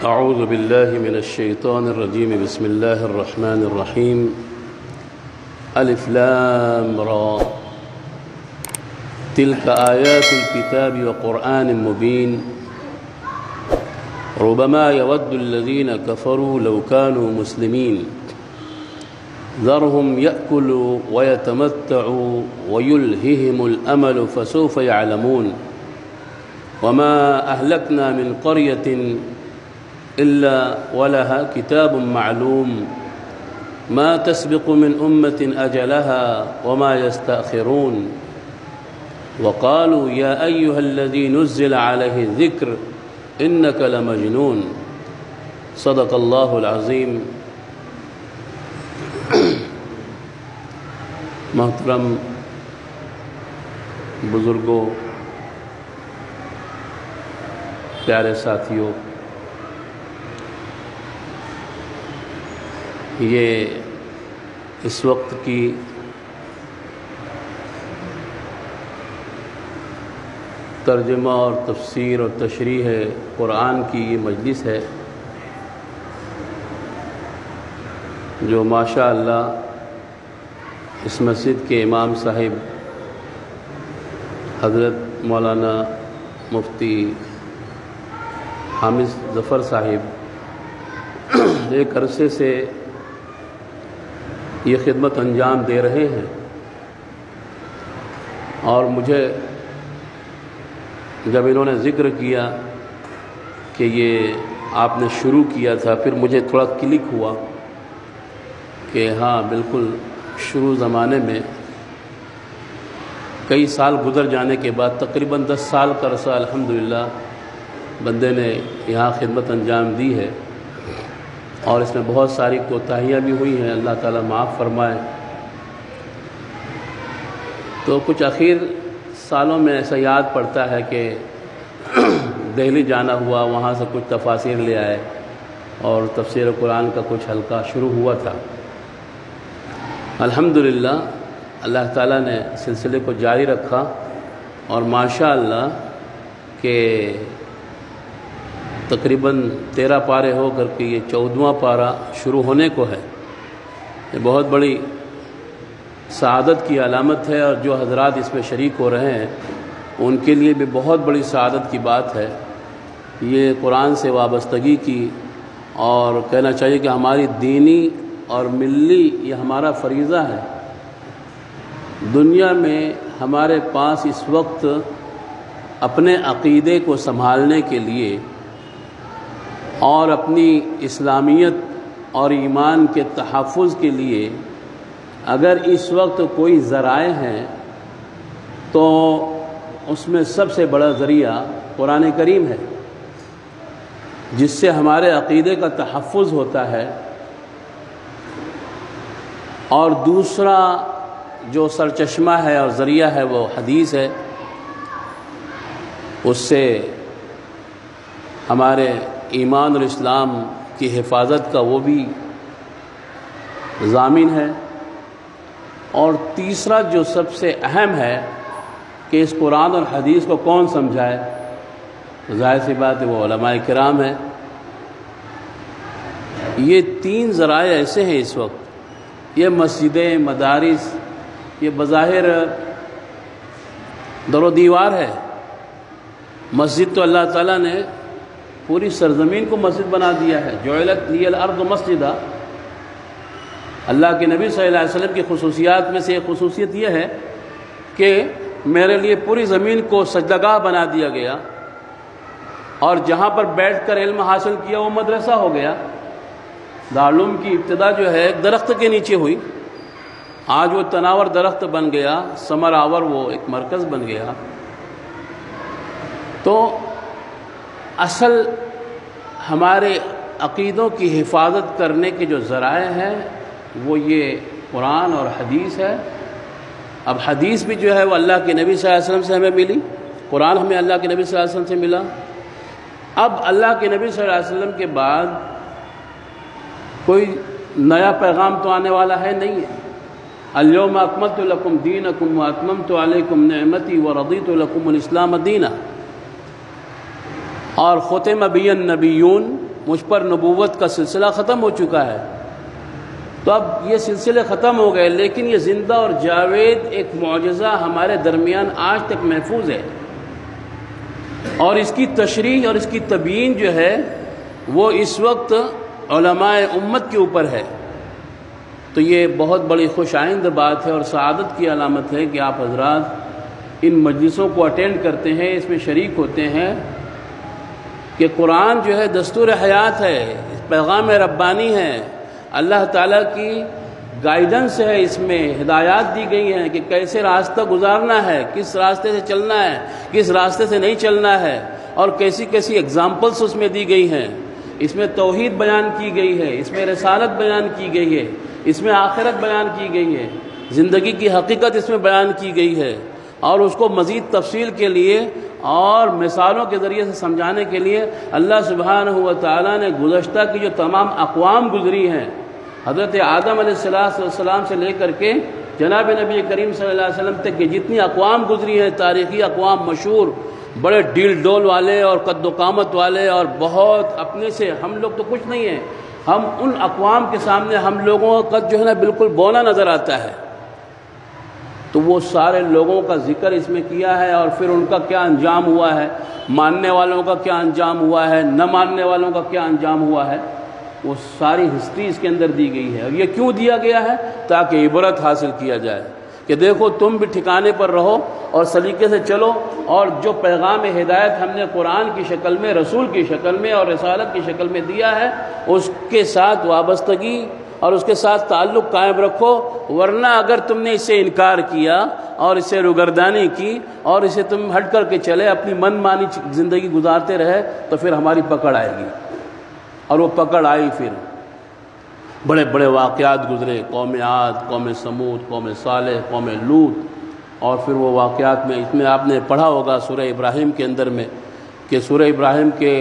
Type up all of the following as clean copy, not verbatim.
أعوذ بالله من الشيطان الرجيم. بسم الله الرحمن الرحيم. ألف لام را تلك آيات الكتاب وقرآن مبين ربما يود الذين كفروا لو كانوا مسلمين ذرهم يأكلوا ويتمتعوا ويلههم الأمل فسوف يعلمون وما أهلكنا من قرية إلا ولها كتاب معلوم ما تسبق من أمة أجلها وما يستأخرون وقالوا يا أيها الذي نزل عليه الذكر إنك لمجنون. صدق الله العظيم. محترم بزرگوں، پیارے ساتھیوں، یہ اس وقت کی ترجمہ اور تفسیر اور تشریح قرآن کی یہ مجلس ہے جو ماشاء اللہ اس مسجد کے امام صاحب حضرت مولانا مفتی حامد ظفر صاحب ایک عرصے سے یہ خدمت انجام دے رہے ہیں، اور مجھے جب انہوں نے ذکر کیا کہ یہ آپ نے شروع کیا تھا، پھر مجھے تھوڑا کلک ہوا کہ ہاں بالکل شروع زمانے میں کئی سال گزر جانے کے بعد تقریباً 10 سال کا عرصہ الحمدللہ بندے نے یہاں خدمت انجام دی ہے، اور اس میں بہت ساری کوتاہیاں بھی ہوئی ہیں، اللہ تعالیٰ معاف فرمائے۔ تو کچھ اخیر سالوں میں ایسا یاد پڑتا ہے کہ دہلی جانا ہوا، وہاں سے کچھ تفاسیر لے آئے اور تفسیر قرآن کا کچھ حلقہ شروع ہوا تھا۔ الحمدللہ اللہ تعالیٰ نے سلسلے کو جاری رکھا، اور ماشاءاللہ کہ تقریباً 13 پارے ہو کر کے یہ 14واں پارہ شروع ہونے کو ہے۔ یہ بہت بڑی سعادت کی علامت ہے، اور جو حضرات اس میں شریک ہو رہے ہیں ان کے لیے بھی بہت بڑی سعادت کی بات ہے۔ یہ قرآن سے وابستگی کی، اور کہنا چاہیے کہ ہماری دینی اور ملی یہ ہمارا فریضہ ہے۔ دنیا میں ہمارے پاس اس وقت اپنے عقیدے کو سنبھالنے کے لیے اور اپنی اسلامیت اور ایمان کے تحفظ کے لیے اگر اس وقت کوئی ذرائع ہیں تو اس میں سب سے بڑا ذریعہ قرآن کریم ہے، جس سے ہمارے عقیدے کا تحفظ ہوتا ہے، اور دوسرا جو سرچشمہ ہے اور ذریعہ ہے وہ حدیث ہے، اس سے ہمارے ایمان اور اسلام کی حفاظت کا وہ بھی ضامن ہے۔ اور تیسرا جو سب سے اہم ہے کہ اس قرآن اور حدیث کو کون سمجھائے، ظاہر سی بات ہے وہ علماء کرام ہیں۔ یہ 3 ذرائع ایسے ہیں اس وقت، یہ مسجدیں، مدارس، یہ بظاہر در و دیوار ہے۔ مسجد تو اللہ تعالیٰ نے پوری سرزمین کو مسجد بنا دیا ہے، جعلت لی الارض مسجدا۔ اللہ کے نبی صلی اللہ علیہ وسلم کی خصوصیات میں سے ایک خصوصیت یہ ہے کہ میرے لیے پوری زمین کو سجدگاہ بنا دیا گیا، اور جہاں پر بیٹھ کر علم حاصل کیا وہ مدرسہ ہو گیا۔ دارالعلوم کی ابتدا جو ہے ایک درخت کے نیچے ہوئی، آج وہ تناور درخت بن گیا، ثمر آور وہ ایک مرکز بن گیا۔ تو اصل ہمارے عقیدوں کی حفاظت کرنے کے جو ذرائع ہیں وہ یہ قرآن اور حدیث ہے۔ اب حدیث بھی جو ہے وہ اللہ کے نبی صلی اللہ علیہ وسلم سے ہمیں ملی، قرآن ہمیں اللہ کے نبی صلی اللہ علیہ وسلم سے ملا۔ اب اللہ کے نبی صلی اللہ علیہ وسلم کے بعد کوئی نیا پیغام تو آنے والا ہے نہیں ہے۔ الیوم اکملت لکم دینکم واتممت علیکم نعمتی ورضیت لکم الاسلام دینا، اور ختم بی النبیون مجھ پر نبوت کا سلسلہ ختم ہو چکا ہے۔ تو اب یہ سلسلے ختم ہو گئے، لیکن یہ زندہ اور جاوید ایک معجزہ ہمارے درمیان آج تک محفوظ ہے، اور اس کی تشریح اور اس کی تبیین جو ہے وہ اس وقت علماء امت کے اوپر ہے۔ تو یہ بہت بڑی خوش آئند بات ہے اور سعادت کی علامت ہے کہ آپ حضرات ان مجلسوں کو اٹینڈ کرتے ہیں، اس میں شریک ہوتے ہیں، کہ قرآن جو ہے دستور حیات ہے، پیغام ربانی ہے، اللہ تعالیٰ کی گائیڈنس ہے، اس میں ہدایات دی گئی ہیں کہ کیسے راستہ گزارنا ہے، کس راستے سے چلنا ہے، کس راستے سے نہیں چلنا ہے، اور کیسی کیسی ایگزامپلس اس میں دی گئی ہیں۔ اس میں توحید بیان کی گئی ہے، اس میں رسالت بیان کی گئی ہے، اس میں آخرت بیان کی گئی ہے، زندگی کی حقیقت اس میں بیان کی گئی ہے، اور اس کو مزید تفصیل کے لیے اور مثالوں کے ذریعے سے سمجھانے کے لیے اللہ سبحانہ و تعالیٰ نے گزشتہ کی جو تمام اقوام گزری ہیں، حضرت آدم علیہ السلام سے لے کر کے جناب نبی کریم صلی اللہ علیہ وسلم تک کی جتنی اقوام گزری ہیں، تاریخی اقوام، مشہور، بڑے ڈیل ڈول والے اور قد و قامت والے، اور بہت اپنے سے، ہم لوگ تو کچھ نہیں ہیں، ہم ان اقوام کے سامنے ہم لوگوں کا قد جو ہے نا بالکل بونا نظر آتا ہے۔ تو وہ سارے لوگوں کا ذکر اس میں کیا ہے، اور پھر ان کا کیا انجام ہوا ہے، ماننے والوں کا کیا انجام ہوا ہے، نہ ماننے والوں کا کیا انجام ہوا ہے، وہ ساری ہسٹری اس کے اندر دی گئی ہے۔ اور یہ کیوں دیا گیا ہے؟ تاکہ عبرت حاصل کیا جائے کہ دیکھو تم بھی ٹھکانے پر رہو اور سلیقے سے چلو، اور جو پیغام ہدایت ہم نے قرآن کی شکل میں، رسول کی شکل میں اور رسالت کی شکل میں دیا ہے، اس کے ساتھ وابستگی اور اس کے ساتھ تعلق قائم رکھو، ورنہ اگر تم نے اس سے انکار کیا اور اس سے روگردانی کی اور اسے تم ہٹ کر کے چلے، اپنی من مانی زندگی گزارتے رہے، تو پھر ہماری پکڑ آئے گی۔ اور وہ پکڑ آئی، پھر بڑے بڑے واقعات گزرے، قوم عاد، قوم سمود، قوم صالح، قوم لوط، اور پھر وہ واقعات میں اس میں آپ نے پڑھا ہوگا سورہ ابراہیم کے اندر میں، کہ سورہ ابراہیم کے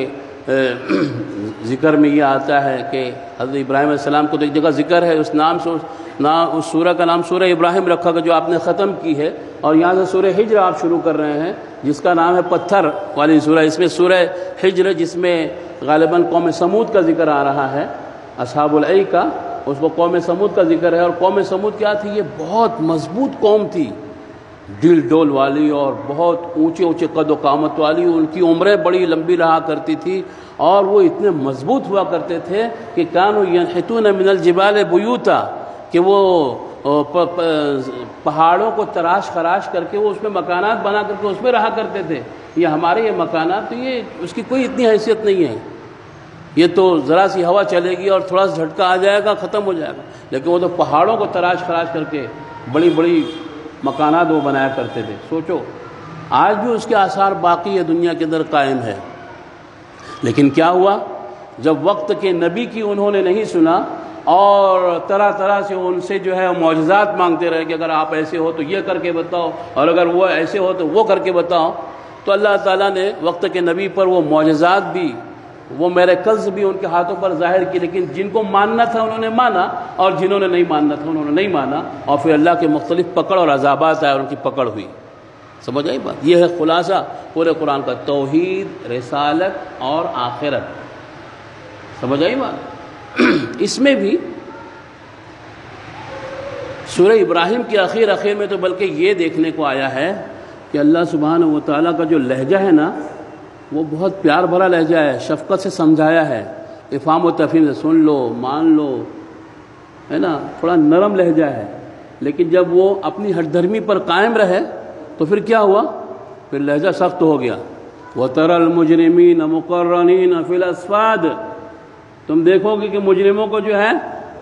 ذکر میں یہ آتا ہے کہ حضرت ابراہیم علیہ السلام کو تو ایک جگہ ذکر ہے، اس نام سے اس سورہ کا نام سورہ ابراہیم رکھا گیا جو آپ نے ختم کی ہے، اور یہاں سے سورہ ہجر آپ شروع کر رہے ہیں جس کا نام ہے پتھر والی سورہ۔ اس میں سورہ ہجر جس میں غالباً قوم سمود کا ذکر آ رہا ہے، اصحاب الایکہ، اس کو قوم سمود کا ذکر ہے۔ اور قوم سمود کیا تھی؟ یہ بہت مضبوط قوم تھی، ڈل ڈول والی اور بہت اونچے اونچے قد و قامت والی، ان کی عمریں بڑی لمبی رہا کرتی تھی، اور وہ اتنے مضبوط ہوا کرتے تھے کہ کانوا ینحتون من الجبال بیوتا، کہ وہ پہاڑوں کو تراش خراش کر کے وہ اس میں مکانات بنا کر کے اس میں رہا کرتے تھے۔ یہ ہمارے یہ مکانات، تو یہ اس کی کوئی اتنی حیثیت نہیں ہے، یہ تو ذرا سی ہوا چلے گی اور تھوڑا سا جھٹکا آ جائے گا، ختم ہو جائے گا، لیکن وہ تو پہاڑوں کو تراش خراش کر کے بڑی بڑی مکانات وہ بنایا کرتے تھے۔ سوچو آج بھی اس کے آثار باقی ہے، دنیا کے اندر قائم ہے۔ لیکن کیا ہوا؟ جب وقت کے نبی کی انہوں نے نہیں سنا اور طرح طرح سے ان سے جو ہے معجزات مانگتے رہے کہ اگر آپ ایسے ہو تو یہ کر کے بتاؤ، اور اگر وہ ایسے ہو تو وہ کر کے بتاؤ، تو اللہ تعالیٰ نے وقت کے نبی پر وہ معجزات بھی، وہ میرے کنز بھی ان کے ہاتھوں پر ظاہر کی، لیکن جن کو ماننا تھا انہوں نے مانا، اور جنہوں نے نہیں ماننا تھا انہوں نے نہیں مانا، اور پھر اللہ کے مختلف پکڑ اور عذابات آئے اور ان کی پکڑ ہوئی۔ سمجھ آئی بات؟ یہ ہے خلاصہ پورے قرآن کا، توحید، رسالت اور آخرت۔ سمجھ آئی بات؟ اس میں بھی سورہ ابراہیم کے اخیر میں تو بلکہ یہ دیکھنے کو آیا ہے کہ اللہ سبحانہ و تعالیٰ کا جو لہجہ ہے نا، وہ بہت پیار بھرا لہجہ ہے، شفقت سے سمجھایا ہے، افہام و تفہیم سے سن لو، مان لو، ہے نا، تھوڑا نرم لہجہ ہے۔ لیکن جب وہ اپنی ہٹ دھرمی پر قائم رہے تو پھر کیا ہوا؟ پھر لہجہ سخت ہو گیا۔ وَتَرَى الْمُجْرِمِينَ مُقَرَّنِينَ فِي الْأَصْفَادِ، تم دیکھو گے کہ مجرموں کو جو ہے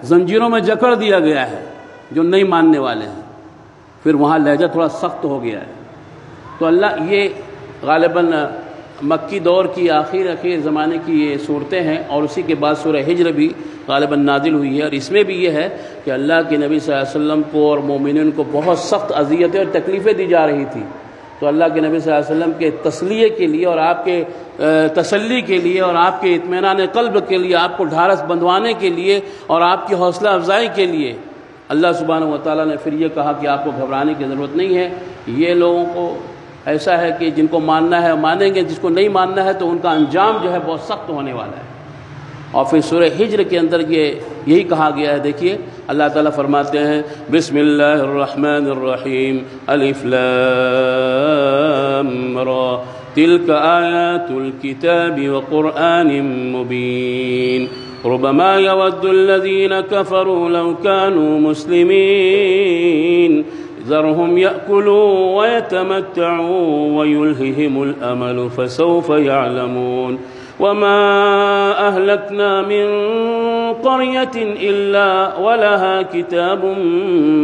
زنجیروں میں جکڑ دیا گیا ہے، جو نہیں ماننے والے ہیں، پھر وہاں لہجہ تھوڑا سخت ہو گیا ہے۔ تو اللہ، یہ غالباً مکی دور کی آخر زمانے کی یہ صورتیں ہیں، اور اسی کے بعد سورہ ہجر بھی غالباً نازل ہوئی ہے، اور اس میں بھی یہ ہے کہ اللہ کے نبی صلی اللہ علیہ وسلم کو اور مومنین کو بہت سخت اذیتیں اور تکلیفیں دی جا رہی تھی۔ تو اللہ کے نبی صلی اللہ علیہ وسلم کے تسلیے کے لیے اور آپ کے تسلی کے لیے اور آپ کے اطمینان قلب کے لیے، آپ کو ڈھارس بندھوانے کے لیے اور آپ کی حوصلہ افزائی کے لیے اللہ سبحانہ و تعالیٰ نے پھر یہ کہا کہ آپ کو گھبرانے کی ضرورت نہیں ہے۔ یہ لوگوں کو ایسا ہے کہ جن کو ماننا ہے مانیں گے، جس کو نہیں ماننا ہے تو ان کا انجام جو ہے بہت سخت ہونے والا ہے۔ اور پھر سورہ ہجر کے اندر یہی کہا گیا ہے. دیکھیے اللہ تعالیٰ فرماتے ہیں بسم اللہ الرحمن الرحیم الف لام را تلک آیات الکتاب وقرآن مبین ربما يود الذين كفروا لو كانوا مسلمين ذرهم يأكلوا ويتمتعوا ويلههم الأمل فسوف يعلمون وما أهلكنا من قرية إلا ولها كتاب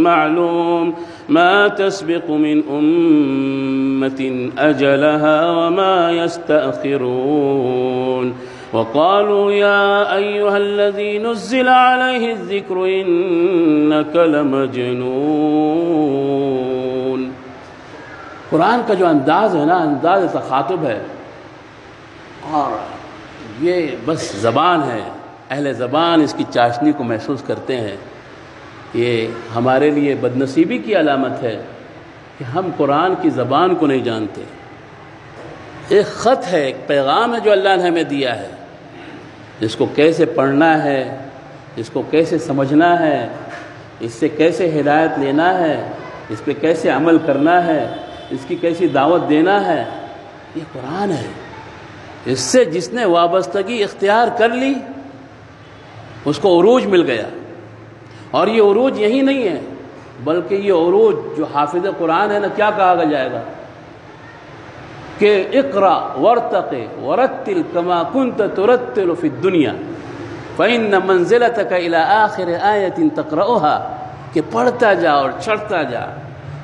معلوم ما تسبق من أمة أجلها وما يستأخرون وقالوا يا أيها الذي نزل عليه الذكر إنك لمجنون. قرآن کا جو انداز ہے نا، انداز تخاطب ہے، اور یہ بس زبان ہے. اہل زبان اس کی چاشنی کو محسوس کرتے ہیں. یہ ہمارے لیے بدنصیبی کی علامت ہے کہ ہم قرآن کی زبان کو نہیں جانتے. ایک خط ہے، ایک پیغام ہے جو اللہ نے ہمیں دیا ہے، جس کو کیسے پڑھنا ہے، اس کو کیسے سمجھنا ہے، اس سے کیسے ہدایت لینا ہے، اس پہ کیسے عمل کرنا ہے، اس کی کیسی دعوت دینا ہے، یہ قرآن ہے. اس سے جس نے وابستگی اختیار کر لی اس کو عروج مل گیا. اور یہ عروج یہی نہیں ہے، بلکہ یہ عروج جو حافظ قرآن ہے نا، کیا کہا جائے گا کہ اقرا ورتقِ ورتل كما كنت ترتل في الدنيا فإن منزلتك إلى آخر آية تقرأها، کہ پڑھتا جا اور چڑھتا جا،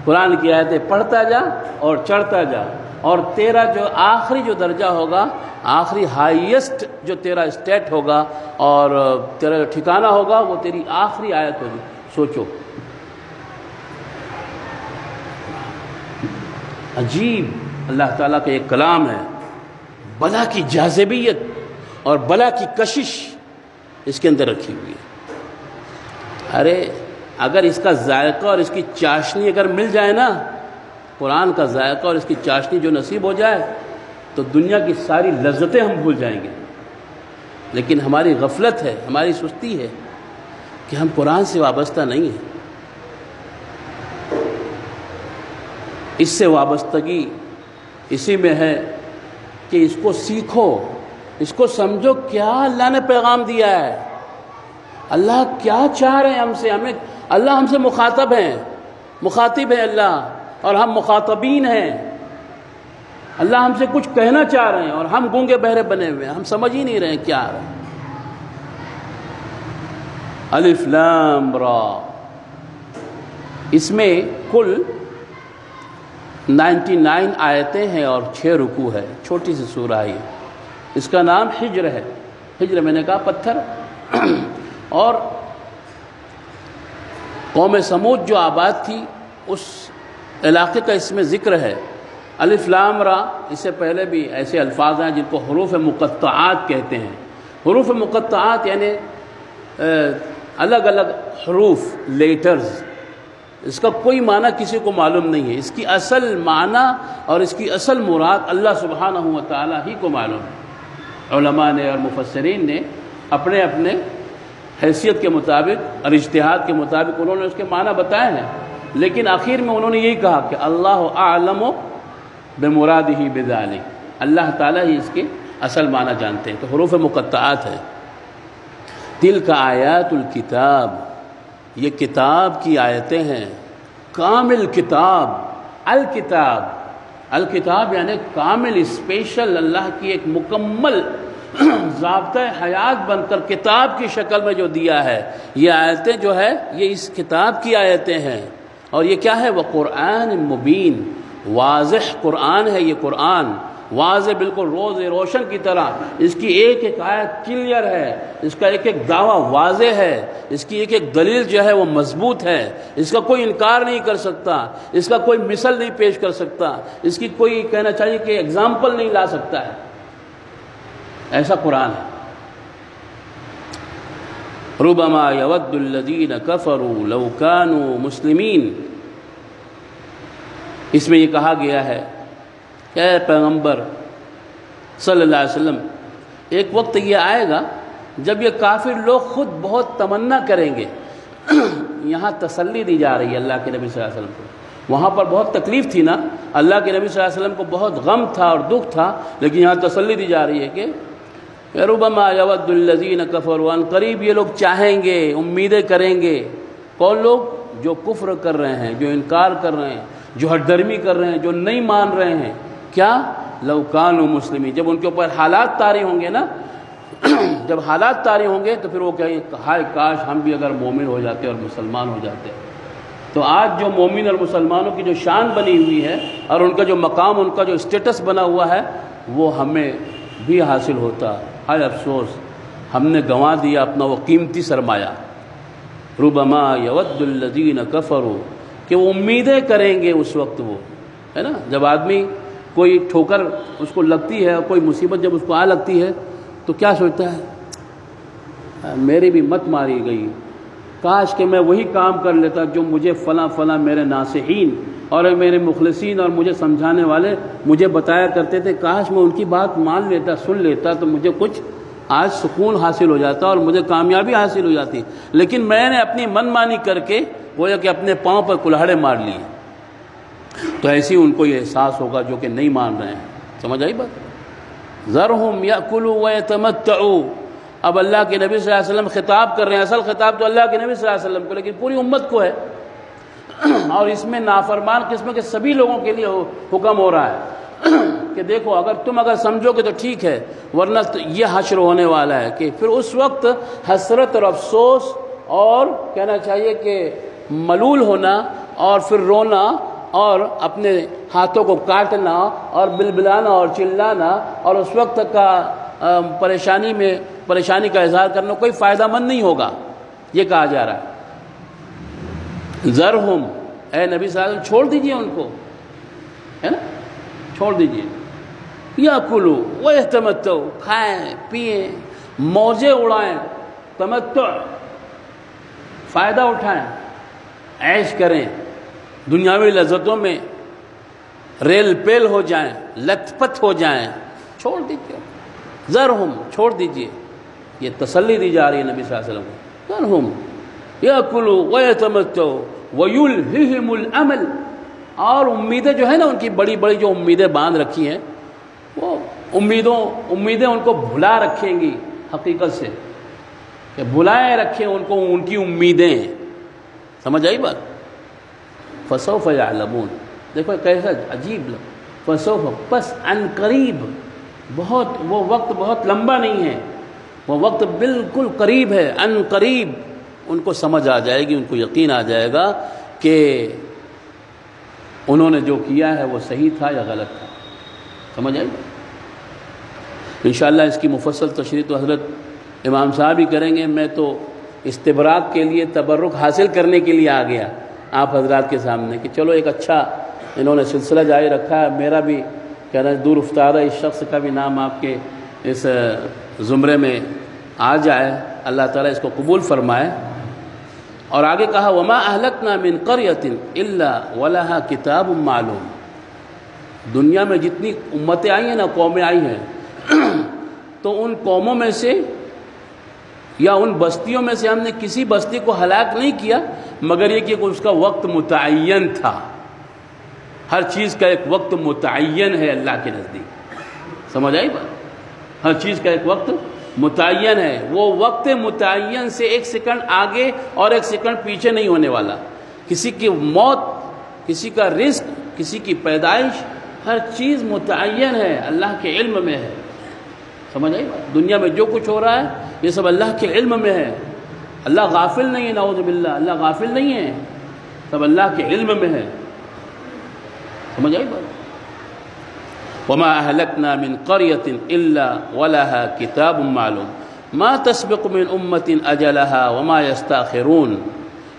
قرآن کی آیتیں پڑھتا جا اور چڑھتا جا، اور تیرا جو آخری جو درجہ ہوگا، آخری ہائیسٹ جو تیرا اسٹیٹ ہوگا اور تیرا جو ٹھکانہ ہوگا، وہ تیری آخری آیت ہوگی. سوچو، عجیب اللہ تعالیٰ کا ایک کلام ہے. بلا کی جاذبیت اور بلا کی کشش اس کے اندر رکھی ہوئی ہے. ارے اگر اس کا ذائقہ اور اس کی چاشنی اگر مل جائے نا، قرآن کا ذائقہ اور اس کی چاشنی جو نصیب ہو جائے، تو دنیا کی ساری لذتیں ہم بھول جائیں گے. لیکن ہماری غفلت ہے، ہماری سستی ہے کہ ہم قرآن سے وابستہ نہیں ہیں. اس سے وابستگی اسی میں ہے کہ اس کو سیکھو، اس کو سمجھو کیا اللہ نے پیغام دیا ہے، اللہ کیا چاہ رہے ہیں ہم سے. اللہ ہم سے مخاطب ہے اللہ، اور ہم مخاطبین ہیں. اللہ ہم سے کچھ کہنا چاہ رہے ہیں اور ہم گونگے بہرے بنے ہوئے ہیں، ہم سمجھ ہی نہیں رہے ہیں کیا آ رہا ہے. الف لام را، اس میں کل 99 آیتیں ہیں اور 6 رکوع ہے. چھوٹی سی سورہ ہے. اس کا نام ہجر ہے. ہجر میں نے کہا پتھر. اور قوم سمود جو آباد تھی اس علاقے کا اس میں ذکر ہے. الف لام را، اس سے پہلے بھی ایسے الفاظ ہیں جن کو حروف مقطعات کہتے ہیں. حروف مقطعات یعنی الگ الگ حروف، لیٹرز. اس کا کوئی معنی کسی کو معلوم نہیں ہے. اس کی اصل معنی اور اس کی اصل مراد اللہ سبحانہ و تعالیٰ ہی کو معلوم ہے. علماء نے اور مفسرین نے اپنے اپنے حیثیت کے مطابق اور اجتہاد کے مطابق انہوں نے اس کے معنی بتائے ہیں، لیکن آخر میں انہوں نے یہی کہا کہ اللہ اعلم بمرادہ بذلک، اللہ تعالیٰ ہی اس کے اصل معنی جانتے ہیں. تو حروف مقطعات ہے. تلک آیات الکتاب، یہ کتاب کی آیتیں ہیں. کامل کتاب، الکتاب یعنی کامل، اسپیشل، اللہ کی ایک مکمل ضابطہ حیات بن کر کتاب کی شکل میں جو دیا ہے. یہ آیتیں جو ہے یہ اس کتاب کی آیتیں ہیں. اور یہ کیا ہے؟ وقرآن مبین، واضح قرآن ہے. یہ قرآن واضح، بالکل روز روشن کی طرح. اس کی ایک ایک آیت کلیئر ہے، اس کا ایک ایک دعویٰ واضح ہے، اس کی ایک ایک دلیل جو ہے وہ مضبوط ہے. اس کا کوئی انکار نہیں کر سکتا، اس کا کوئی مثل نہیں پیش کر سکتا، اس کی کوئی کہنا چاہیے کہ اگزامپل نہیں لا سکتا ہے. ایسا قرآن ہے. ربما یود الذین کفروا لو کانوا مسلمین. اس میں یہ کہا گیا ہے کہ اے پیغمبر صلی اللہ علیہ وسلم، ایک وقت یہ آئے گا جب یہ کافر لوگ خود بہت تمنا کریں گے یہاں تسلی دی جا رہی ہے اللہ کے نبی صلی اللہ علیہ وسلم کو، وہاں پر بہت تکلیف تھی نا، اللہ کے نبی صلی اللہ علیہ وسلم کو بہت غم تھا اور دکھ تھا، لیکن یہاں تسلی دی جا رہی ہے کہ ربما یود الذین کفروا، ان قریب یہ لوگ چاہیں گے، امیدیں کریں گے۔ کون لوگ؟ جو کفر کر رہے ہیں، جو انکار کر رہے ہیں، جو ہٹ درمی کر رہے ہیں، جو نہیں مان رہے ہیں، کیا لو کانوا مسلمین، جب ان کے اوپر حالات طاری ہوں گے نا، جب حالات طاری ہوں گے تو پھر وہ کہیں ہائے کاش ہم بھی اگر مومن ہو جاتے اور مسلمان ہو جاتے۔ تو آج جو مومن اور مسلمانوں کی جو شان بنی ہوئی ہے اور ان کا جو مقام، ان کا جو اسٹیٹس بنا ہوا ہے، وہ ہمیں بھی حاصل ہوتا۔ ہائے افسوس، ہم نے گنوا دیا اپنا وہ قیمتی سرمایہ۔ ربما یود الذین کفروا، کہ وہ امیدیں کریں گے اس وقت، وہ ہے نا، جب آدمی کوئی ٹھوکر اس کو لگتی ہے، کوئی مصیبت جب اس کو لگتی ہے تو کیا سوچتا ہے، میری بھی مت ماری گئی، کاش کہ میں وہی کام کر لیتا جو مجھے فلاں فلاں میرے ناصحین اور میرے مخلصین اور مجھے سمجھانے والے مجھے بتایا کرتے تھے، کاش میں ان کی بات مان لیتا، سن لیتا تو مجھے کچھ آج سکون حاصل ہو جاتا اور مجھے کامیابی حاصل ہو جاتی، لیکن میں نے اپنی من مانی کر کے گویا کہ اپنے پاؤں پر کلہاڑے مار لیے۔ تو ایسی ان کو یہ احساس ہوگا جو کہ نہیں مان رہے ہیں۔ سمجھ آئی بات؟ ذرہم یأکلوا ویتمتعوا۔ اب اللہ کے نبی صلی اللہ علیہ وسلم خطاب کر رہے ہیں، اصل خطاب تو اللہ کے نبی صلی اللہ علیہ وسلم کو، لیکن پوری امت کو ہے، اور اس میں نافرمان قسم کے سبھی لوگوں کے لیے حکم ہو رہا ہے کہ دیکھو اگر سمجھو گے تو ٹھیک ہے، ورنہ یہ حشر ہونے والا ہے کہ پھر اس وقت حسرت اور افسوس اور کہنا چاہیے کہ ملول ہونا اور پھر رونا اور اپنے ہاتھوں کو کاٹنا اور بلبلانا اور چلانا اور اس وقت کا پریشانی کا اظہار کرنا کوئی فائدہ مند نہیں ہوگا، یہ کہا جا رہا ہے۔ ذرہم، اے نبی صلی اللہ علیہ وسلم چھوڑ دیجئے ان کو، ہے نا، چھوڑ دیجئے، یاکلوا ویتمتعوا، کھائیں پیئیں، موجیں اڑائیں، تمتع، فائدہ اٹھائیں، عیش کریں، دنیاوی لذتوں میں ریل پیل ہو جائیں، لت پت ہو جائیں، چھوڑ دیجئے، ذرہم، چھوڑ دیجئے۔ یہ تسلی دی جا رہی ہے نبی صلی اللہ علیہ وسلم کو، ذرہم یاکلوا ویتمتعوا ویلہہم الامل، اور امیدیں جو ہے نا، ان کی بڑی بڑی جو امیدیں باندھ رکھی ہیں، وہ امیدیں ان کو بھلا رکھیں گی حقیقت سے، کہ بھلائے رکھیں ان کو ان کی امیدیں۔ سمجھ آئی بات؟ فسوف یعلمون، دیکھو کیسا عجیب فسوف، پس عن قریب، وہ وقت بہت لمبا نہیں ہے، وہ وقت بالکل قریب ہے، عن قریب ان کو سمجھ آ جائے گی، ان کو یقین آ جائے گا کہ انہوں نے جو کیا ہے وہ صحیح تھا یا غلط تھا۔ سمجھ آئی؟ انشاءاللہ اس کی مفصل تشریح تو حضرت امام صاحب ہی کریں گے، میں تو استبراک کے لیے، تبرک حاصل کرنے کے لیے آ گیا آپ حضرات کے سامنے کہ چلو ایک اچھا انہوں نے سلسلہ جاری رکھا ہے، میرا بھی کہنا دور افتادہ اس شخص کا بھی نام آپ کے اس زمرے میں آ جائے، اللہ تعالیٰ اس کو قبول فرمائے۔ اور آگے کہا وما اہلکنا من قریۃ الا ولہا کتاب معلوم، دنیا میں جتنی امتیں آئی ہیں نا، قومیں آئی ہیں، تو ان قوموں میں سے یا ان بستیوں میں سے ہم نے کسی بستی کو ہلاک نہیں کیا مگر یہ کہ اس کا وقت متعین تھا۔ ہر چیز کا ایک وقت متعین ہے اللہ کے نزدیک، سمجھ آئی بات؟ ہر چیز کا ایک وقت متعین ہے، وہ وقت متعین سے ایک سیکنڈ آگے اور ایک سیکنڈ پیچھے نہیں ہونے والا۔ کسی کی موت، کسی کا رزق، کسی کی پیدائش، ہر چیز متعین ہے، اللہ کے علم میں ہے۔ سمجھ آئی بات؟ دنیا میں جو کچھ ہو رہا ہے یہ سب اللہ کے علم میں ہے، اللہ غافل نہیں ہے، نعوذ باللہ، اللہ غافل نہیں ہے، سب اللہ کے علم میں ہے۔ سمجھ آئی بات؟ وما اہلکنا من قریۃ الا ولہا کتاب معلوم ما تسبق من امۃ اجلہا وما یستاخرون،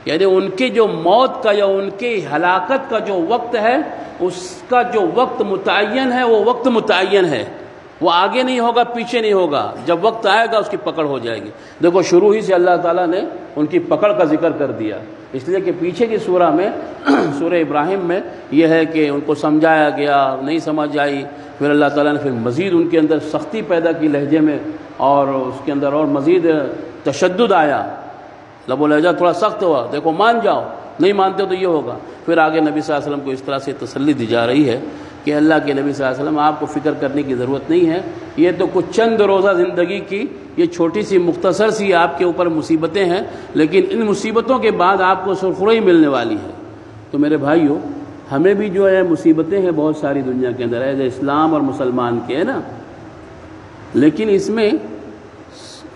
یعنی ان کی جو موت کا یا ان کی ہلاکت کا جو وقت ہے، اس کا جو وقت متعین ہے وہ وقت متعین ہے، وہ آگے نہیں ہوگا پیچھے نہیں ہوگا، جب وقت آئے گا اس کی پکڑ ہو جائے گی۔ دیکھو شروع ہی سے اللہ تعالیٰ نے ان کی پکڑ کا ذکر کر دیا، اس لیے کہ پیچھے کی سورہ میں سورہ ابراہیم میں یہ ہے کہ ان کو سمجھایا گیا، نہیں سمجھ آئی، پھر اللہ تعالیٰ نے پھر مزید ان کے اندر سختی پیدا کی لہجے میں، اور اس کے اندر اور مزید تشدد آیا، لب و لہجہ تھوڑا سخت ہوا، دیکھو مان جاؤ، نہیں مانتے تو یہ ہوگا۔ پھر آگے نبی صلی اللہ علیہ وسلم کو اس طرح سے تسلی دی جا رہی ہے کہ اللہ کے نبی صلی اللہ علیہ وسلم آپ کو فکر کرنے کی ضرورت نہیں ہے، یہ تو کچھ چند روزہ زندگی کی یہ چھوٹی سی مختصر سی آپ کے اوپر مصیبتیں ہیں، لیکن ان مصیبتوں کے بعد آپ کو سرخروئی ملنے والی ہے۔ تو میرے بھائیوں، ہمیں بھی جو ہے مصیبتیں ہیں بہت ساری دنیا کے اندر ہے، اسلام اور مسلمان کے ہے نا، لیکن اس میں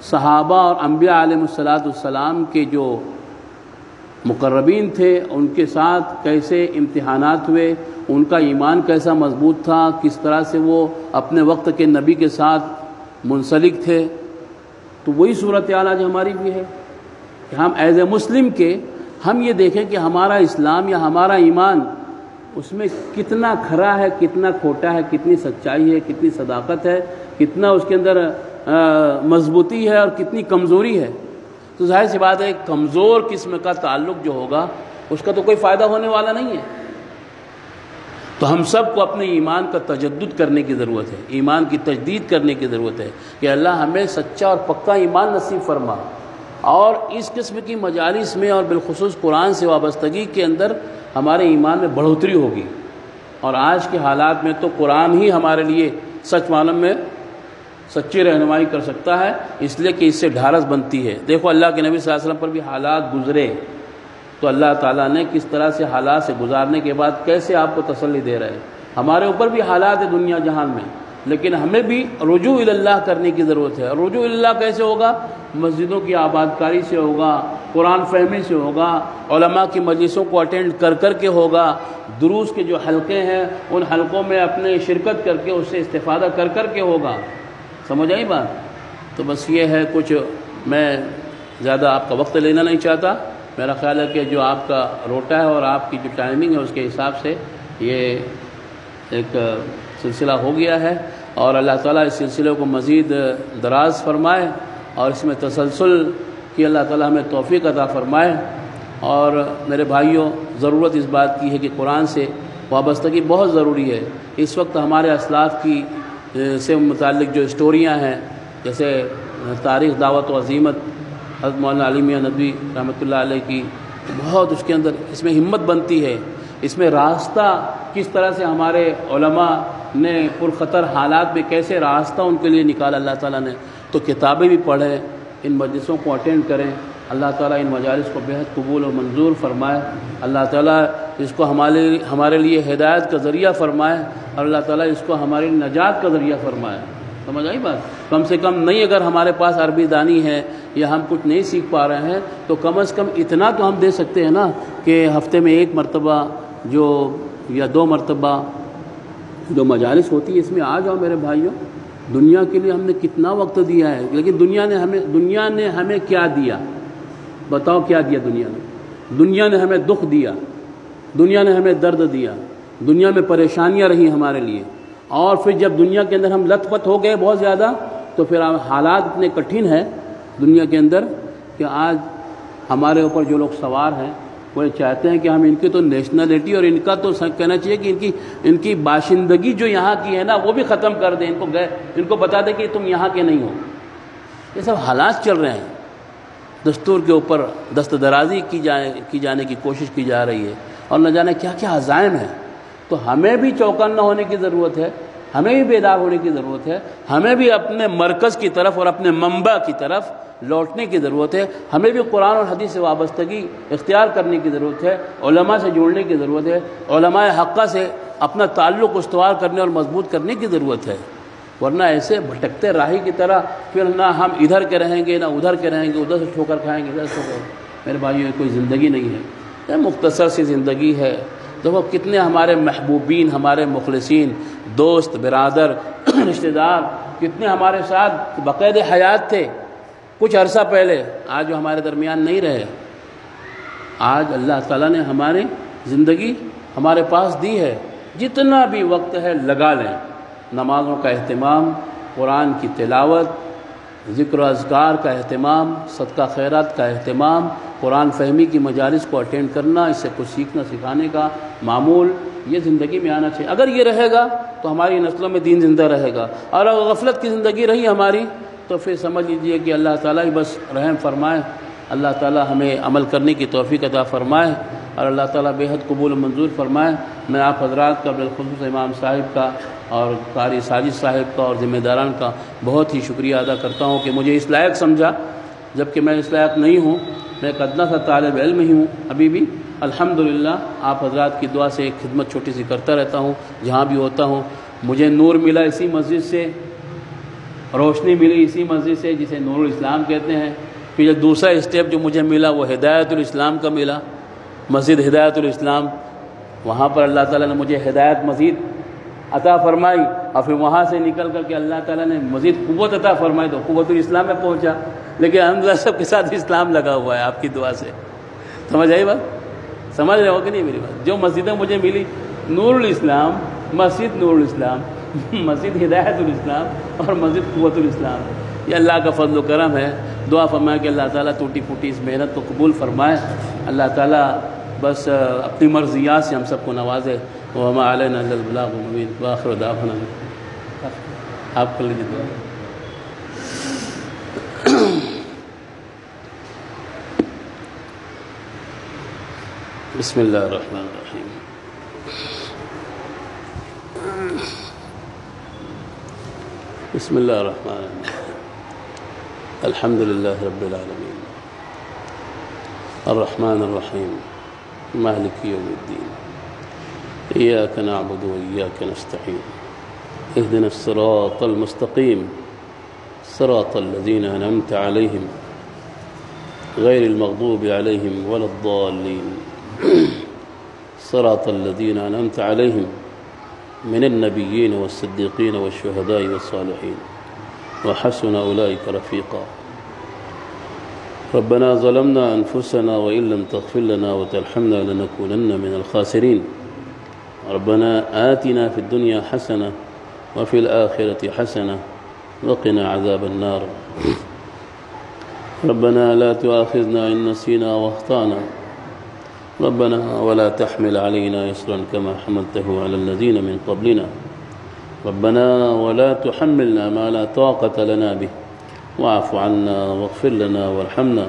صحابہ اور انبیاء علیہ السلام کے جو مقربین تھے ان کے ساتھ کیسے امتحانات ہوئے، ان کا ایمان کیسا مضبوط تھا، کس طرح سے وہ اپنے وقت کے نبی کے ساتھ منسلک تھے، تو وہی صورتحال آج ہماری بھی ہے کہ ہم ایز اے مسلم کے ہم یہ دیکھیں کہ ہمارا اسلام یا ہمارا ایمان اس میں کتنا کھرا ہے، کتنا کھوٹا ہے، کتنی سچائی ہے، کتنی صداقت ہے، کتنا اس کے اندر مضبوطی ہے اور کتنی کمزوری ہے۔ تو ظاہر سی بات ہے کمزور قسم کا تعلق جو ہوگا اس کا تو کوئی فائدہ ہونے والا نہیں ہے۔ تو ہم سب کو اپنے ایمان کا تجدد کرنے کی ضرورت ہے، ایمان کی تجدید کرنے کی ضرورت ہے کہ اللہ ہمیں سچا اور پکا ایمان نصیب فرما، اور اس قسم کی مجالس میں اور بالخصوص قرآن سے وابستگی کے اندر ہمارے ایمان میں بڑھوتری ہوگی۔ اور آج کے حالات میں تو قرآن ہی ہمارے لیے سچ معلوم میں سچی رہنمائی کر سکتا ہے، اس لیے کہ اس سے ڈھارس بنتی ہے۔ دیکھو اللہ کے نبی صلی اللہ علیہ وسلم پر بھی حالات گزرے تو اللہ تعالیٰ نے کس طرح سے حالات سے گزارنے کے بعد کیسے آپ کو تسلی دے رہے ہیں۔ ہمارے اوپر بھی حالات ہیں دنیا جہان میں، لیکن ہمیں بھی رجوع اللہ کرنے کی ضرورت ہے۔ رجوع اللہ کیسے ہوگا؟ مسجدوں کی آباد کاری سے ہوگا، قرآن فہمی سے ہوگا، علماء کی مجلسوں کو اٹینڈ کر کے ہوگا، دروس کے جو حلقے ہیں ان حلقوں میں اپنے شرکت کر کے اس سے استفادہ کر کے ہوگا۔ سمجھ آئی بات؟ تو بس یہ ہے کچھ، میں زیادہ آپ کا وقت لینا نہیں چاہتا، میرا خیال ہے کہ جو آپ کا روٹا ہے اور آپ کی جو ٹائمنگ ہے اس کے حساب سے یہ ایک سلسلہ ہو گیا ہے، اور اللہ تعالیٰ اس سلسلے کو مزید دراز فرمائے اور اس میں تسلسل کی اللہ تعالیٰ ہمیں توفیق عطا فرمائے۔ اور میرے بھائیوں، ضرورت اس بات کی ہے کہ قرآن سے وابستگی بہت ضروری ہے۔ اس وقت ہمارے اسلاف کی سے متعلق جو اسٹوریاں ہیں، جیسے تاریخ دعوت و عزیمت حضرت مولانا علی میاں ندوی رحمۃ اللہ علیہ کی، بہت اس کے اندر اس میں ہمت بنتی ہے، اس میں راستہ کس طرح سے ہمارے علماء نے پرخطر حالات میں کیسے راستہ ان کے لیے نکالا اللہ تعالیٰ نے۔ تو کتابیں بھی پڑھیں، ان مجلسوں کو اٹینڈ کریں، اللہ تعالیٰ ان مجالس کو بہت قبول و منظور فرمائے، اللہ تعالیٰ اس کو ہمارے لیے ہدایت کا ذریعہ فرمائے، اور اللہ تعالیٰ اس کو ہماری نجات کا ذریعہ فرمائے۔ سمجھ آئی بات؟ کم سے کم نہیں، اگر ہمارے پاس عربی دانی ہے یا ہم کچھ نہیں سیکھ پا رہے ہیں تو کم از کم اتنا تو ہم دے سکتے ہیں نا کہ ہفتے میں ایک مرتبہ یا 2 مرتبہ جو مجالس ہوتی ہے اس میں آ جاؤ میرے بھائیوں۔ دنیا کے لیے ہم نے کتنا وقت دیا ہے، لیکن دنیا نے ہمیں کیا دیا؟ بتاؤ کیا دیا دنیا نے؟ دنیا نے ہمیں دکھ دیا، دنیا نے ہمیں درد دیا، دنیا میں پریشانیاں رہی ہمارے لیے، اور پھر جب دنیا کے اندر ہم لت پت ہو گئے بہت زیادہ تو پھر حالات اتنے کٹھن ہیں دنیا کے اندر کہ آج ہمارے اوپر جو لوگ سوار ہیں وہ چاہتے ہیں کہ ہم ان کی تو نیشنلٹی اور ان کا تو کہنا چاہیے کہ ان کی باشندگی جو یہاں کی ہے نا وہ بھی ختم کر دیں، ان کو بتا دیں کہ تم یہاں کے نہیں ہو۔ یہ سب حالات چل رہے ہیں، دستور کے اوپر دست درازی کی جانے کی کوشش کی جا رہی ہے، اور نہ جانے کیا کیا عزائم ہیں۔ تو ہمیں بھی چوکنا ہونے کی ضرورت ہے، ہمیں بھی بیدار ہونے کی ضرورت ہے، ہمیں بھی اپنے مرکز کی طرف اور اپنے منبع کی طرف لوٹنے کی ضرورت ہے، ہمیں بھی قرآن اور حدیث سے وابستگی اختیار کرنے کی ضرورت ہے، علماء سے جوڑنے کی ضرورت ہے، علماء حقہ سے اپنا تعلق استوار کرنے اور مضبوط کرنے کی ضرورت ہے، ورنہ ایسے بھٹکتے راہی کی طرح پھر نہ ہم ادھر کے رہیں گے نہ ادھر کے رہیں گے، ادھر سے ٹھوکر کھائیں گے ادھر سے ٹھوکر۔ میرے بھائیوں، کوئی زندگی نہیں ہے، یہ مختصر سی زندگی ہے۔ دیکھو کتنے ہمارے محبوبین، ہمارے مخلصین، دوست، برادر، رشتہ دار کتنے ہمارے ساتھ باقاعدہ حیات تھے کچھ عرصہ پہلے، آج جو ہمارے درمیان نہیں رہے۔ آج اللہ تعالیٰ نے ہماری زندگی ہمارے پاس دی ہے، جتنا بھی وقت ہے لگا لیں، نمازوں کا اہتمام، قرآن کی تلاوت، ذکر و اذکار کا اہتمام، صدقہ خیرات کا اہتمام، قرآن فہمی کی مجالس کو اٹینڈ کرنا، اس سے کچھ سیکھنا سکھانے کا معمول یہ زندگی میں آنا چاہیے۔ اگر یہ رہے گا تو ہماری نسلوں میں دین زندہ رہے گا، اور اگر غفلت کی زندگی رہی ہماری تو پھر سمجھ لیجئے کہ اللہ تعالیٰ ہی بس رحم فرمائے، اللہ تعالیٰ ہمیں عمل کرنے کی توفیق عطا فرمائے اور اللہ تعالیٰ بے حد قبول و منظور فرمائے۔ میں آپ حضرات کا بالخصوص امام صاحب کا اور قاری ساجد صاحب کا اور ذمہ داران کا بہت ہی شکریہ ادا کرتا ہوں کہ مجھے اس لائق سمجھا، جبکہ میں اس لائق نہیں ہوں، میں ایک ادنا سا طالب علم ہی ہوں ابھی بھی۔ الحمدللہ آپ حضرات کی دعا سے ایک خدمت چھوٹی سی کرتا رہتا ہوں جہاں بھی ہوتا ہوں۔ مجھے نور ملا اسی مسجد سے، روشنی ملی اسی مسجد سے جسے نور الاسلام کہتے ہیں۔ پھر جو دوسرا اسٹیپ جو مجھے ملا وہ ہدایت الاسلام کا ملا، مسجد ہدایت الاسلام، وہاں پر اللہ تعالیٰ نے مجھے ہدایت مزید عطا فرمائی، اور پھر وہاں سے نکل کر کے اللہ تعالیٰ نے مزید قوت عطا فرمائی تو قوت الاسلام میں پہنچا۔ لیکن الحمدللہ سب کے ساتھ اسلام لگا ہوا ہے آپ کی دعا سے۔ سمجھ آئی بات؟ سمجھ رہے ہو کہ نہیں میری بات؟ جو مسجدیں مجھے ملی، نور الاسلام، مسجد نور الاسلام، مسجد ہدایت الاسلام اور مسجد قوت الاسلام، یہ اللہ کا فضل و کرم ہے۔ دعا فرمائے کہ اللہ تعالیٰ ٹوٹی پھوٹی اس محنت کو قبول فرمائے، اللہ تعالیٰ بس اپنی مرضیات سے ہم سب کو نوازے۔ وما علینا الا البلاغ المبین وآخر دعوانا۔ آپ کر لیجیے دعا۔ بسم اللہ الرحمن الرحیم۔ بسم اللہ الرحمن الرحیم۔ الحمد للہ رب العالمین الرحمن الرحیم مالک یوم الدین ایاک نعبد و ایاک نستعین اهدنا الصراط المستقیم صراط الذین انعمت علیہم غیر المغضوب علیہم ولا الضالین صراط الذین انعمت علیہم من النبیین والصدیقین والشہداء والصالحین وحسن اولئک رفیقا۔ ربنا ظلمنا انفسنا وان لم تغفر لنا وترحمنا لنكونن من الخاسرین۔ ربنا آتنا في الدنيا حسنة وفي الآخرة حسنة وقنا عذاب النار۔ ربنا لا تؤاخذنا إن نسينا واخطأنا ربنا ولا تحمل علينا إصرا كما حملته على الذين من قبلنا ربنا ولا تحملنا ما لا طاقة لنا به واعف عنا واغفر لنا وارحمنا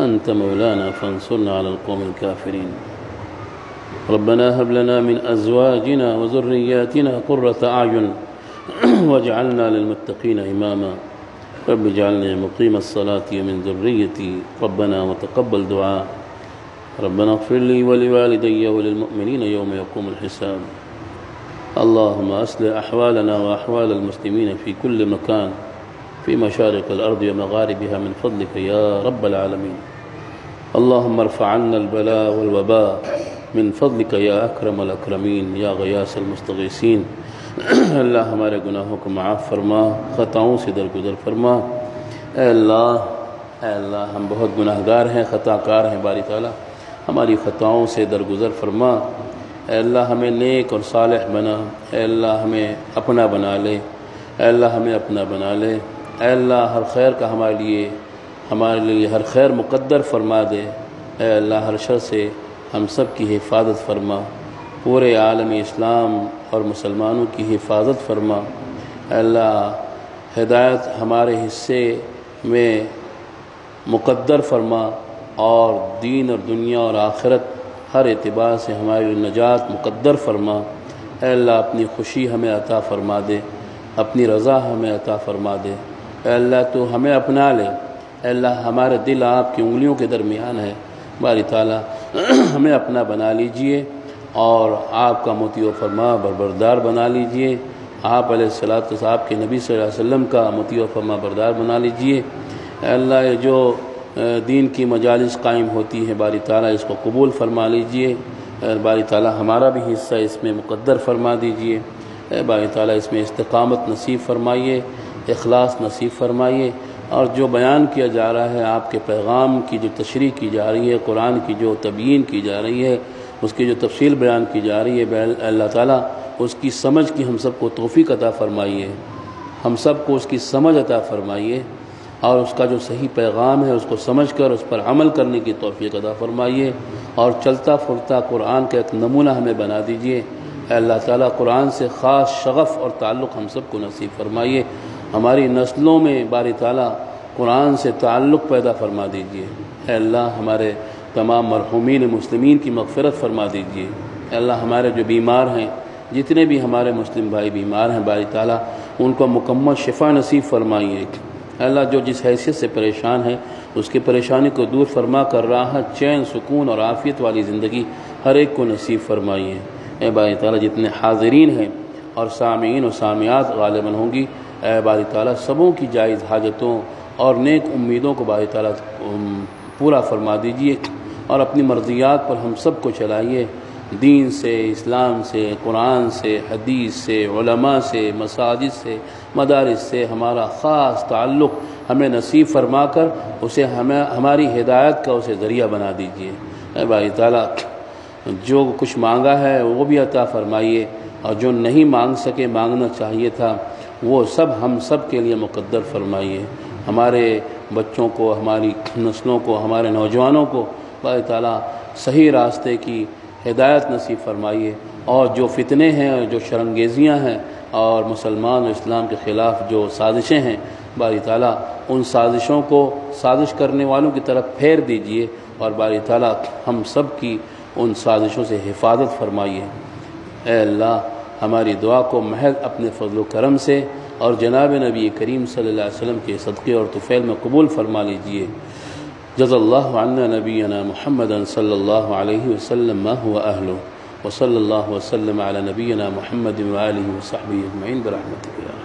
أنت مولانا فانصرنا على القوم الكافرين۔ ربنا هب لنا من أزواجنا وذرياتنا قرة أعين واجعلنا للمتقين إماما رب اجعلني مقيم الصلاة ومن ذريتي ربنا وتقبل دعاء ربنا اغفر لي ولوالدي وللمؤمنين يوم يقوم الحساب۔ اللهم أصلح أحوالنا وأحوال المسلمين في كل مكان في مشارق الأرض ومغاربها من فضلك يا رب العالمين۔ اللهم ارفع عنا البلاء والوباء من فضلك یا اکرم الاکرمین یا غیاث المستغیثین۔ اللہ ہمارے گناہوں کو معاف فرما، خطاؤں سے درگزر فرما۔ اے اللہ ہم بہت گناہ گار ہیں، خطا کار ہیں، باری تعالیٰ ہماری خطاؤں سے درگزر فرما۔ اے اللہ ہمیں نیک اور صالح بنا، اے اللہ ہمیں اپنا بنا لے، اے اللہ ہمیں اپنا بنا لے، اے اللہ ہر خیر کا ہمارے لیے ہر خیر مقدر فرما دے، اے اللہ ہر شر سے ہم سب کی حفاظت فرما، پورے عالم اسلام اور مسلمانوں کی حفاظت فرما۔ اے اللہ ہدایت ہمارے حصے میں مقدر فرما، اور دین اور دنیا اور آخرت ہر اعتبار سے ہماری نجات مقدر فرما۔ اے اللہ اپنی خوشی ہمیں عطا فرما دے، اپنی رضا ہمیں عطا فرما دے۔ اے اللہ تو ہمیں اپنا لے، اے اللہ ہمارے دل آپ کی انگلیوں کے درمیان ہے، باری تعالیٰ ہمیں اپنا بنا لیجئے اور آپ کا مطیع و فرما بردار بنا لیجئے، آپ علیہ الصلوۃ والسلام کے نبی صلی اللہ علیہ وسلم کا مطیع و فرما بردار بنا لیجئے۔ اے اللہ یہ جو دین کی مجالس قائم ہوتی ہے باری تعالیٰ اس کو قبول فرما لیجئے، باری تعالیٰ ہمارا بھی حصہ اس میں مقدر فرما دیجئے، باری تعالیٰ اس میں استقامت نصیب فرمائیے، اخلاص نصیب فرمائیے، اور جو بیان کیا جا رہا ہے آپ کے پیغام کی جو تشریح کی جا رہی ہے، قرآن کی جو تبیین کی جا رہی ہے، اس کی جو تفصیل بیان کی جا رہی ہے، اللہ تعالیٰ اس کی سمجھ کی ہم سب کو توفیق عطا فرمائیے، ہم سب کو اس کی سمجھ عطا فرمائیے، اور اس کا جو صحیح پیغام ہے اس کو سمجھ کر اس پر عمل کرنے کی توفیق عطا فرمائیے، اور چلتا پھرتا قرآن کا ایک نمونہ ہمیں بنا دیجئے۔ اے اللہ تعالیٰ قرآن سے خاص شغف اور تعلق ہم سب کو نصیب فرمائیے، ہماری نسلوں میں باری تعالیٰ قرآن سے تعلق پیدا فرما دیجئے۔ اے اللہ ہمارے تمام مرحومین مسلمین کی مغفرت فرما دیجئے۔ اے اللہ ہمارے جو بیمار ہیں، جتنے بھی ہمارے مسلم بھائی بیمار ہیں باری تعالیٰ ان کو مکمل شفا نصیب فرمائیے۔ اے اللہ جو جس حیثیت سے پریشان ہے اس کی پریشانی کو دور فرما کر راحت، چین، سکون اور عافیت والی زندگی ہر ایک کو نصیب فرمائیے۔ اے باری تعالیٰ جتنے حاضرین ہیں اور سامعین و سامعات غالباً ہوں گی، اے باری تعالیٰ سبوں کی جائز حاجتوں اور نیک امیدوں کو باری تعالیٰ پورا فرما دیجئے اور اپنی مرضیات پر ہم سب کو چلائیے۔ دین سے، اسلام سے، قرآن سے، حدیث سے، علماء سے، مساجد سے، مدارس سے ہمارا خاص تعلق ہمیں نصیب فرما کر اسے ہماری ہدایت کا اسے ذریعہ بنا دیجئے۔ اے باری تعالیٰ جو کچھ مانگا ہے وہ بھی عطا فرمائیے، اور جو نہیں مانگ سکے، مانگنا چاہیے تھا، وہ سب ہم سب کے لیے مقدر فرمائیے۔ ہمارے بچوں کو، ہماری نسلوں کو، ہمارے نوجوانوں کو باری تعالیٰ صحیح راستے کی ہدایت نصیب فرمائیے، اور جو فتنے ہیں، جو شرنگیزیاں ہیں اور مسلمان و اسلام کے خلاف جو سازشیں ہیں، باری تعالیٰ ان سازشوں کو سازش کرنے والوں کی طرف پھیر دیجئے، اور باری تعالیٰ ہم سب کی ان سازشوں سے حفاظت فرمائیے۔ اے اللہ ہماری دعا کو محض اپنے فضل و کرم سے اور جناب نبی کریم صلی اللہ علیہ وسلم کے صدقے اور طفیل میں قبول فرما لیجئے۔ جزا اللہ عنا نبینا محمد صلی اللہ علیہ وسلم ما هو اہلہ، وصلی اللہ وسلم علی نبینا محمد وآلہ وصحبہ اجمعین برحمتک۔